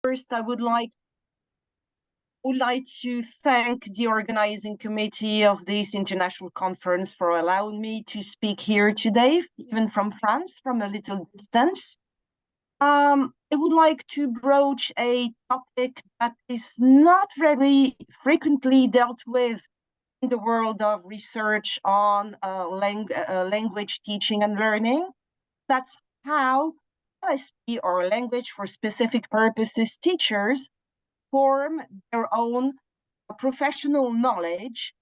First, I would like to thank the organizing committee of this international conference for allowing me to speak here today, even from France, from a little distance. I would like to broach a topic that is not very frequently dealt with in the world of research on language teaching and learning. That's how LSP, or language for specific purposes teachers, form their own professional knowledge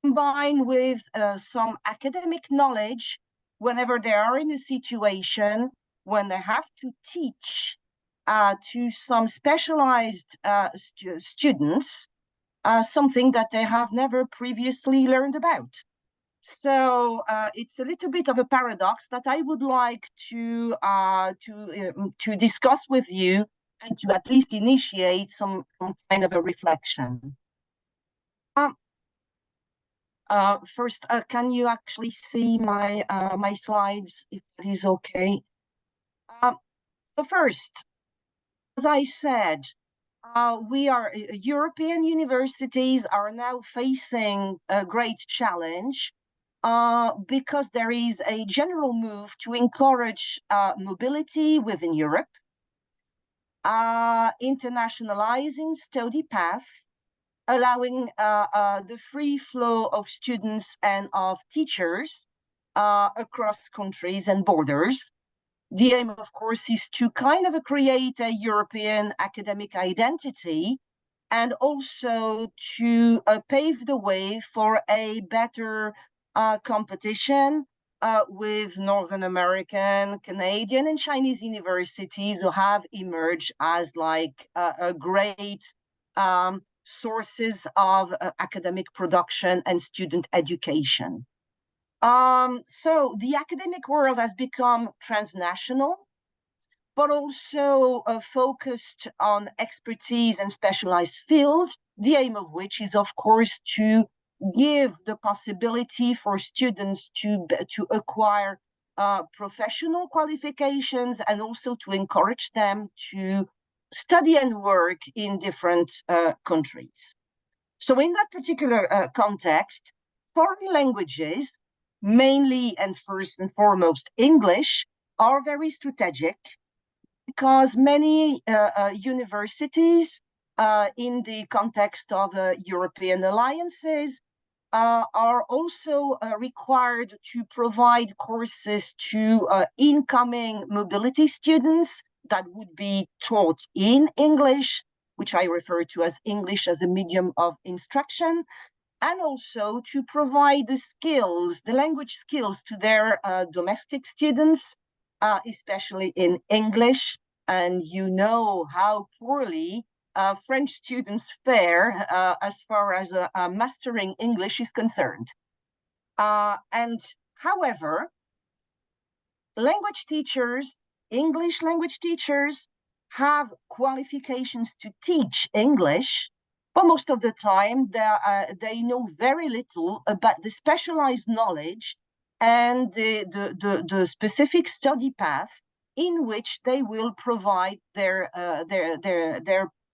combined with some academic knowledge whenever they are in a situation when they have to teach to some specialized students something that they have never previously learned about. So it's a little bit of a paradox that I would like to discuss with you and to at least initiate some kind of a reflection. First, can you actually see my my slides, if it is okay? So first, as I said, European universities are now facing a great challenge because there is a general move to encourage mobility within Europe, internationalizing study path, allowing the free flow of students and of teachers across countries and borders. The aim, of course, is to kind of create a European academic identity and also to pave the way for a better competition with Northern American, Canadian, and Chinese universities who have emerged as like a great sources of academic production and student education. So the academic world has become transnational, but also focused on expertise and specialized fields, the aim of which is, of course, to give the possibility for students to acquire professional qualifications and also to encourage them to study and work in different countries. So in that particular context, foreign languages, mainly and first and foremost English, are very strategic because many universities in the context of European alliances are also required to provide courses to incoming mobility students that would be taught in English, which I refer to as English as a medium of instruction, and also to provide the skills, the language skills to their domestic students, especially in English. And you know how poorly French students fare as far as mastering English is concerned. And however, language teachers, English language teachers, have qualifications to teach English, but most of the time they know very little about the specialized knowledge and the specific study path in which they will provide their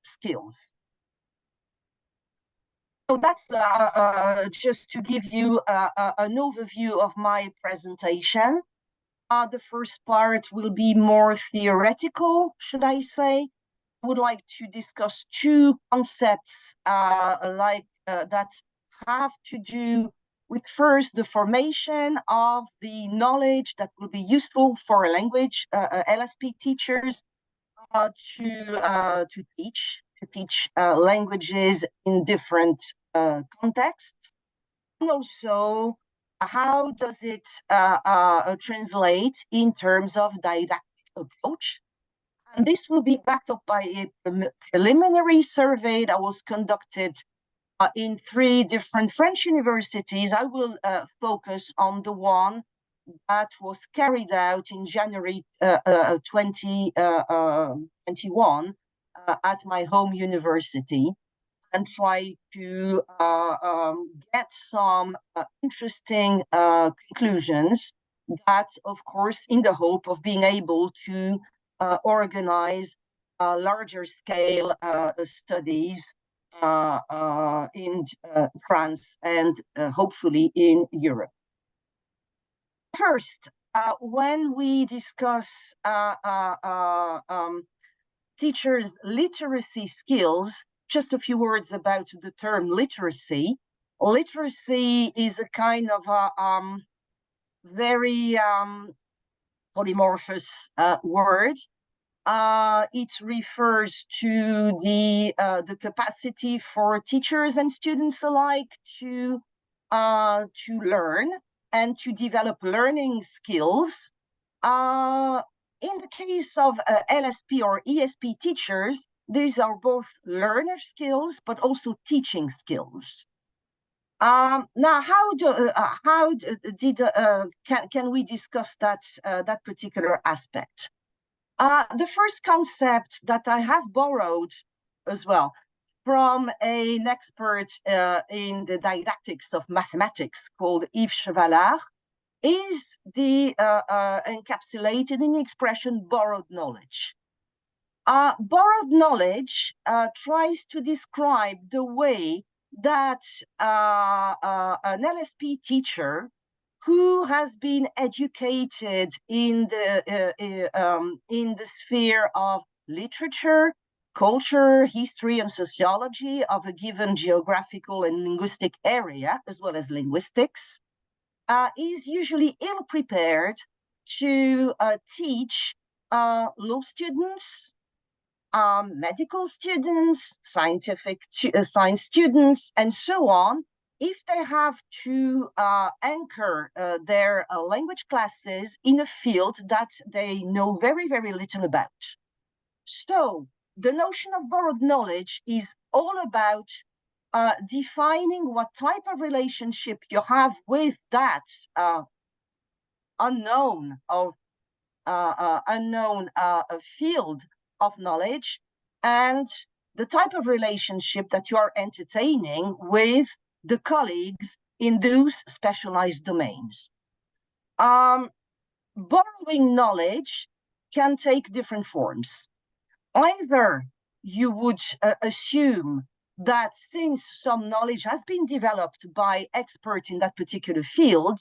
skills. So that's just to give you an overview of my presentation. The first part will be more theoretical, should I say. I would like to discuss two concepts that have to do with first the formation of the knowledge that will be useful for language LSP teachers to teach languages in different contexts, and also how does it translate in terms of didactic approach. And this will be backed up by a preliminary survey that was conducted in 3 different French universities. I will focus on the one that was carried out in January 2021 at my home university, and try to get some interesting conclusions that, of course, in the hope of being able to organize larger scale studies in France and hopefully in Europe. First, when we discuss teachers' literacy skills, just a few words about the term literacy. Literacy is a kind of very polymorphous word. It refers to the capacity for teachers and students alike to learn and to develop learning skills. In the case of LSP or ESP teachers, these are both learner skills but also teaching skills. Now, can we discuss that particular aspect? The first concept that I have borrowed as well from an expert in the didactics of mathematics called Yves Chevalard is the encapsulated in the expression borrowed knowledge. Borrowed knowledge tries to describe the way that an LSP teacher who has been educated in the sphere of literature, culture, history, and sociology of a given geographical and linguistic area, as well as linguistics, is usually ill-prepared to teach law students, medical students, science students, and so on, if they have to anchor their language classes in a field that they know very, very little about. So the notion of borrowed knowledge is all about defining what type of relationship you have with that unknown field of knowledge, and the type of relationship that you are entertaining with the colleagues in those specialized domains. Borrowing knowledge can take different forms. Either you would assume that since some knowledge has been developed by experts in that particular field,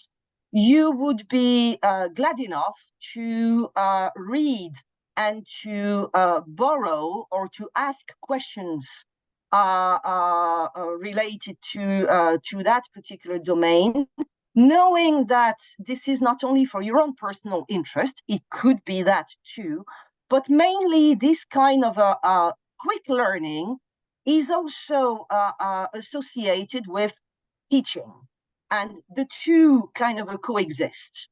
you would be glad enough to read and to borrow or to ask questions related to that particular domain, knowing that this is not only for your own personal interest, it could be that too, but mainly this kind of a quick learning is also associated with teaching, and the two kind of coexist.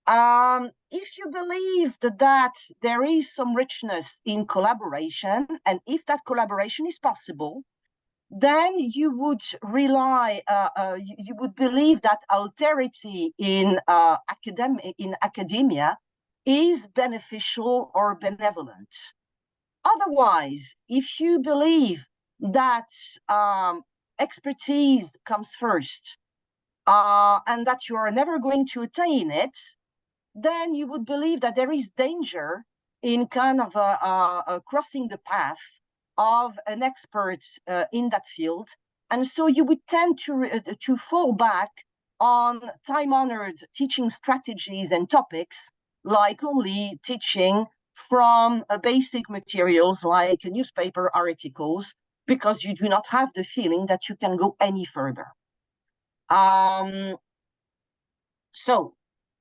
If you believe that there is some richness in collaboration, and if that collaboration is possible, then you would you would believe that alterity in academia is beneficial or benevolent. Otherwise, if you believe that expertise comes first and that you are never going to attain it, then you would believe that there is danger in kind of crossing the path of an expert in that field. And so you would tend to fall back on time-honored teaching strategies and topics, like only teaching from basic materials like newspaper articles, because you do not have the feeling that you can go any further. So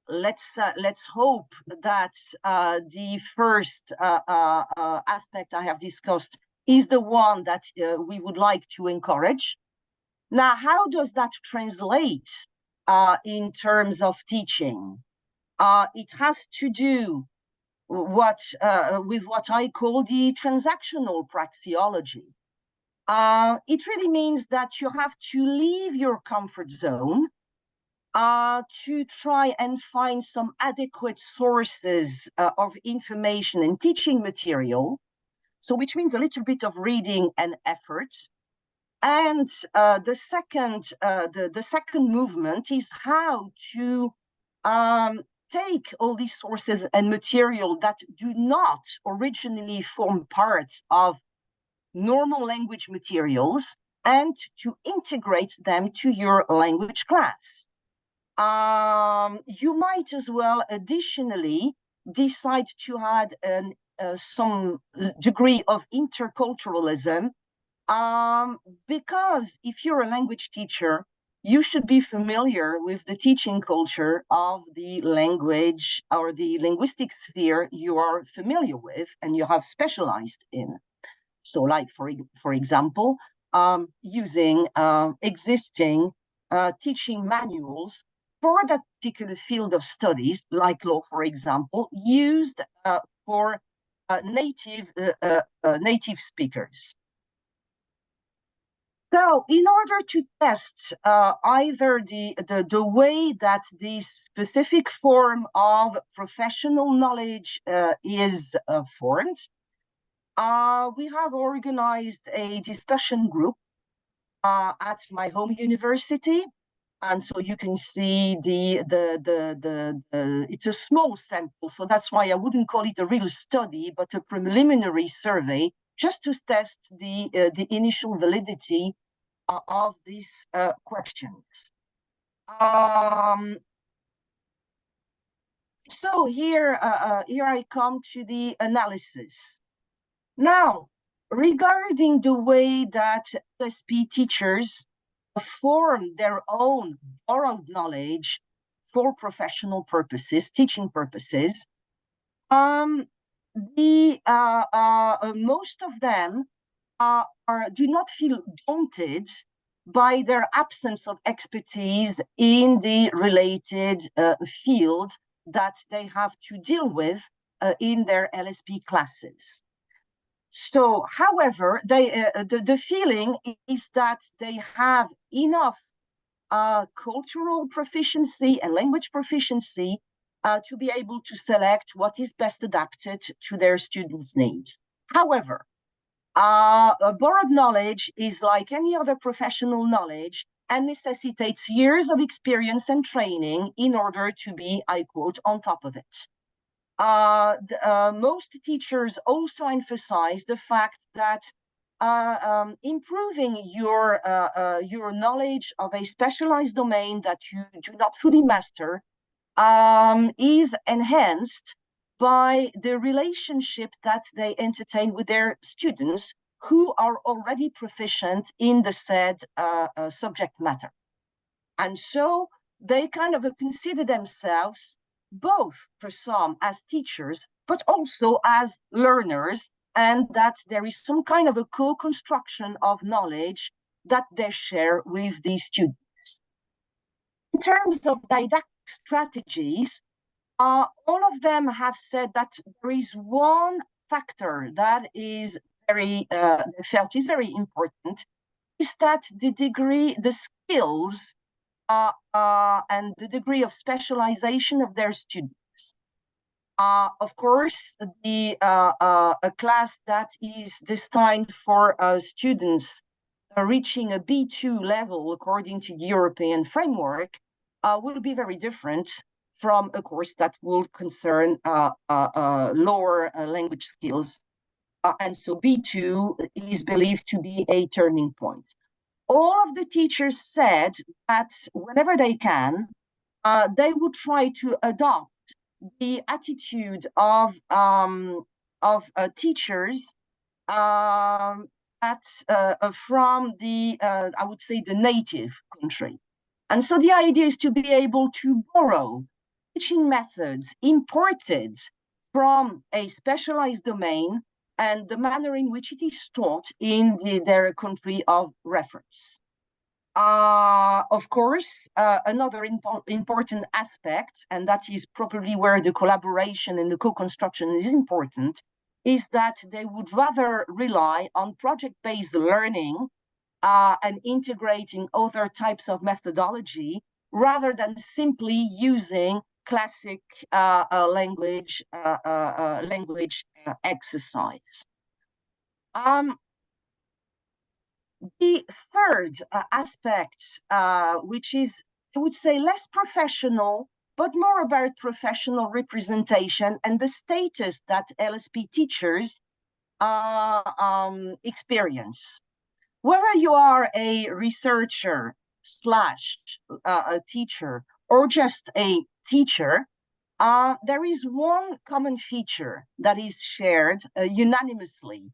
let's hope that the first aspect I have discussed is the one that we would like to encourage. Now, how does that translate in terms of teaching? It has to do with what I call the transactional praxeology. It really means that you have to leave your comfort zone to try and find some adequate sources of information and teaching material. So which means a little bit of reading and effort. And the second movement is how to take all these sources and material that do not originally form part of normal language materials and to integrate them to your language class. You might as well additionally decide to add some degree of interculturalism, because if you're a language teacher, you should be familiar with the teaching culture of the language or the linguistic sphere you are familiar with and you have specialized in. So, like, for example, using existing teaching manuals for that particular field of studies, like law, for example, used for native speakers. So, in order to test either the way that this specific form of professional knowledge is formed, we have organized a discussion group at my home university. And so you can see it's a small sample. So that's why I wouldn't call it a real study, but a preliminary survey, just to test the initial validity of these questions. So here I come to the analysis. Now, regarding the way that LSP teachers form their own borrowed knowledge for professional purposes, teaching purposes, most of them do not feel daunted by their absence of expertise in the related field that they have to deal with in their LSP classes. So, however, the feeling is that they have enough cultural proficiency and language proficiency to be able to select what is best adapted to their students' needs. However, borrowed knowledge is like any other professional knowledge and necessitates years of experience and training in order to be, I quote, on top of it. Most teachers also emphasize the fact that improving your knowledge of a specialized domain that you do not fully master is enhanced by the relationship that they entertain with their students who are already proficient in the said subject matter. And so they kind of consider themselves both, for some, as teachers, but also as learners, and that there is some kind of a co-construction of knowledge that they share with these students. In terms of didactic strategies, all of them have said that there is one factor that is felt is very important, is that the skills and the degree of specialization of their students. Of course, a class that is destined for students reaching a B2 level according to the European framework will be very different from a course that will concern lower language skills. And so B2 is believed to be a turning point. All of the teachers said that whenever they can, they would try to adopt the attitude of teachers from the, I would say, the native country. And so the idea is to be able to borrow teaching methods imported from a specialized domain and the manner in which it is taught in their country of reference. Of course, another important aspect, and that is probably where the collaboration and the co-construction is important, is that they would rather rely on project-based learning and integrating other types of methodology rather than simply using classic language exercise. The third aspect, which is, I would say, less professional, but more about professional representation and the status that LSP teachers experience. Whether you are a researcher slash a teacher or just a teacher, there is one common feature that is shared unanimously,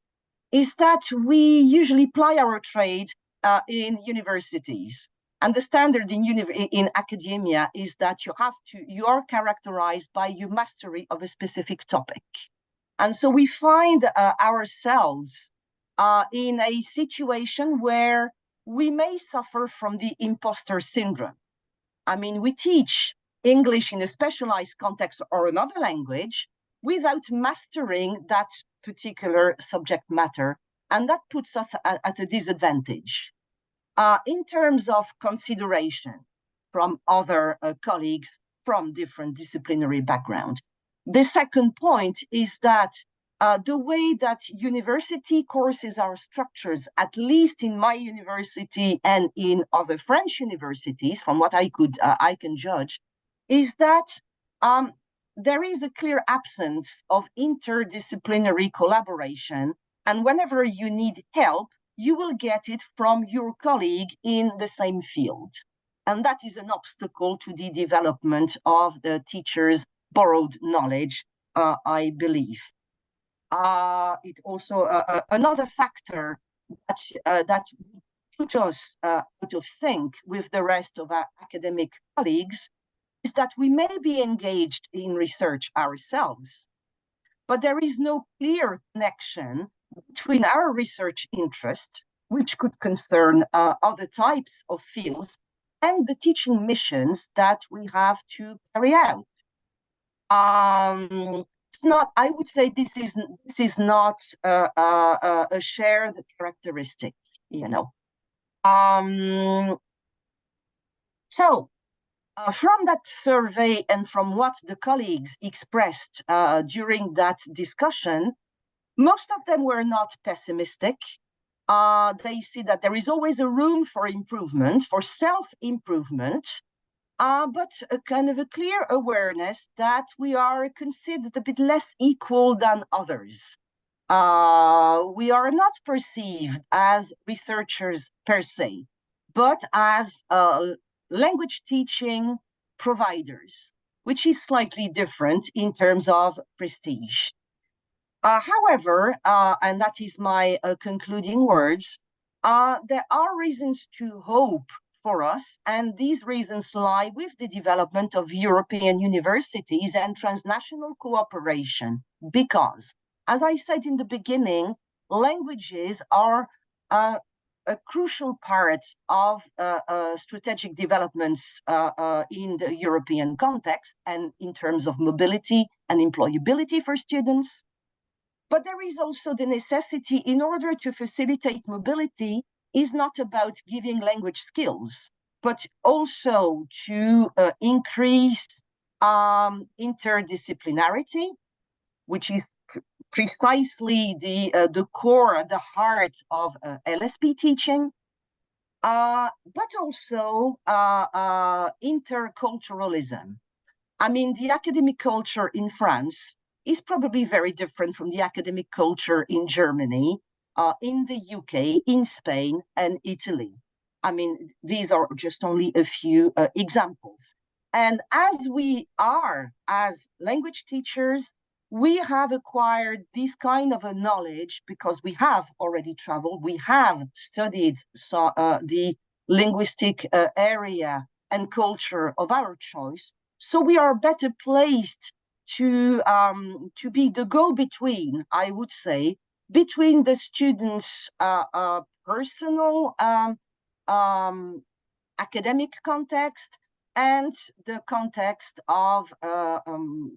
is that we usually ply our trade in universities. And the standard in academia is that you are characterized by your mastery of a specific topic. And so we find ourselves in a situation where we may suffer from the imposter syndrome. I mean, we teach English in a specialized context or another language without mastering that particular subject matter, and that puts us at a disadvantage. In terms of consideration from other colleagues from different disciplinary backgrounds. The second point is that the way that university courses are structured, at least in my university and in other French universities, from what I can judge, is that there is a clear absence of interdisciplinary collaboration. And whenever you need help, you will get it from your colleague in the same field. And that is an obstacle to the development of the teacher's borrowed knowledge, I believe. It also another factor that put us out of sync with the rest of our academic colleagues is that we may be engaged in research ourselves, but there is no clear connection between our research interest, which could concern other types of fields, and the teaching missions that we have to carry out. It's not, I would say this is not a shared characteristic, you know. So from that survey and from what the colleagues expressed during that discussion, most of them were not pessimistic. They see that there is always a room for improvement, for self-improvement, but a kind of a clear awareness that we are considered a bit less equal than others. We are not perceived as researchers per se, but as language teaching providers, which is slightly different in terms of prestige. However, and that is my concluding words, there are reasons to hope for us, and these reasons lie with the development of European universities and transnational cooperation, because, as I said in the beginning, languages are a crucial part of strategic developments in the European context and in terms of mobility and employability for students. But there is also the necessity, in order to facilitate mobility, is not about giving language skills, but also to increase interdisciplinarity, which is precisely the core, the heart of LSP teaching, but also interculturalism. I mean, the academic culture in France is probably very different from the academic culture in Germany, in the UK, in Spain, and Italy. I mean, these are just only a few examples. And as we are, as language teachers, we have acquired this kind of a knowledge because we have already traveled, we have studied the linguistic area and culture of our choice. So we are better placed to be the go-between, I would say, between the students' personal academic context and the context of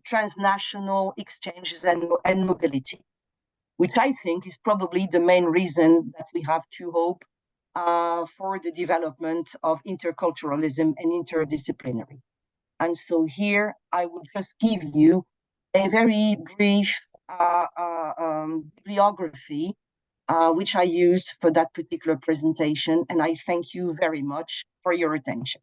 transnational exchanges and mobility, which I think is probably the main reason that we have to hope for the development of interculturalism and interdisciplinary. And so here I will just give you a very brief bibliography, which I used for that particular presentation. And I thank you very much for your attention.